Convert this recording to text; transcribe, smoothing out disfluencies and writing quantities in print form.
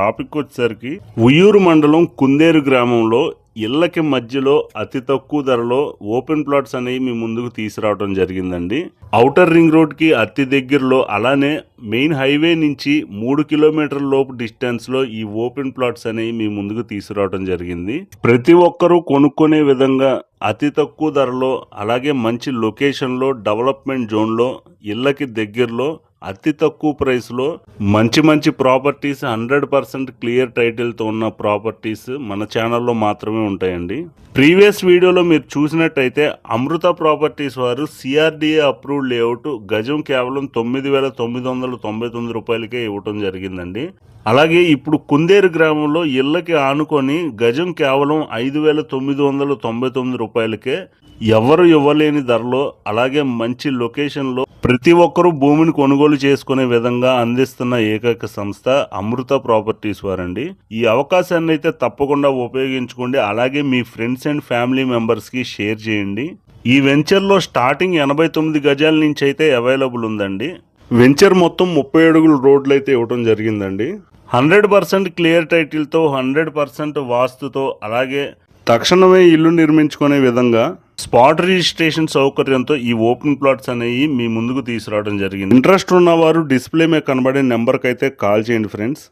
Topic వచ్చేసరికి ఉయ్యూరు మండలం కుందేరు గ్రామంలో ఇళ్లకి మధ్యలో అతి తక్కువ ధరలో ఓపెన్ ప్లాట్స్ అనేవి మీ ముందుకు తీసుకురావడం జరిగిందండి. ఔటర్ రింగ్ రోడ్ కి అతి దగ్గరలో, అలానే మెయిన్ హైవే నుంచి 3 కిలోమీటర్ల లోపు డిస్టెన్స్ లో ఈ ఓపెన్ ప్లాట్స్ అనేవి మీ ముందుకు తీసుకురావడం జరిగింది. ప్రతి ఒక్కరూ కొనుక్కునే విధంగా అతి తక్కువ ధరలో, అలాగే మంచి లొకేషన్ లో, డెవలప్మెంట్ జోన్ లో, ఇళ్లకి దగ్గరలో అతి తక్కువ ప్రైస్లో మంచి ప్రాపర్టీస్ 100% క్లియర్ టైటిల్తో ఉన్న ప్రాపర్టీస్ మన ఛానల్లో మాత్రమే ఉంటాయండి. ప్రీవియస్ వీడియోలో మీరు చూసినట్టయితే అమృత ప్రాపర్టీస్ వారు సిఆర్డిఏ అప్రూవ్డ్ లేఅవుట్ గజం కేవలం 9,999 రూపాయలకే ఇవ్వటం జరిగిందండి. అలాగే ఇప్పుడు కుందేరు గ్రామంలో ఇళ్లకి ఆనుకొని గజం కేవలం 5,999 రూపాయలకే ఎవరు ఇవ్వలేని ధరలో, అలాగే మంచి లొకేషన్లో ప్రతి ఒక్కరూ భూమిని కొనుగోలు చేసుకునే విధంగా అందిస్తున్న ఏకైక సంస్థ అమృత ప్రాపర్టీస్ వారండి. ఈ అవకాశాన్ని అయితే తప్పకుండా ఉపయోగించుకోండి. అలాగే మీ ఫ్రెండ్స్ అండ్ ఫ్యామిలీ మెంబర్స్కి షేర్ చేయండి. ఈ వెంచర్లో స్టార్టింగ్ 89 గజాల నుంచి అయితే అవైలబుల్ ఉందండి. వెంచర్ మొత్తం 30 అడుగుల రోడ్లు అయితే ఇవ్వడం జరిగిందండి. 100% క్లియర్ టైటిల్తో, 100% వాస్తుతో, అలాగే తక్షణమే ఇల్లు నిర్మించుకునే విధంగా స్పాట్ రిజిస్ట్రేషన్ సౌకర్యంతో ఈ ఓపెన్ ప్లాట్స్ అనేవి మీ ముందుకు తీసుకురావడం జరిగింది. ఇంట్రెస్ట్ ఉన్నవారు డిస్ప్లే మీద కనబడే నెంబర్కి అయితే కాల్ చేయండి ఫ్రెండ్స్.